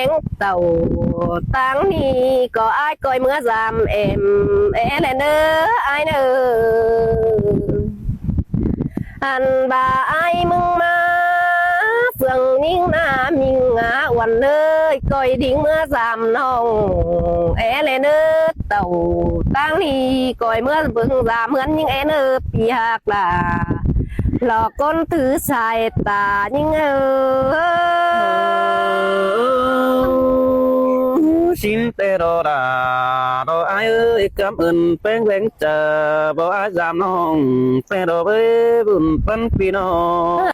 งเต่าตั้งนี้ก็อายก้อยเมื่อ3เอ็มแลเนออายเนออันบ่าอายมึงมาเฟืองนิ่งหน้ามิงหาวันเลยก้อยดิ้งเมื่อ3น้องแลเนอเต่าตั้งนี้ก้อยเมื่อเบิ่ง3เหมือนยิงเนอปีหักล่ะหลอกก้นถือสายตายิงxin tê đồ đà đồ ai ơi cảm ơn phèn phèn chờ bao ai dám nong phèn đồ với buồn phân phi nó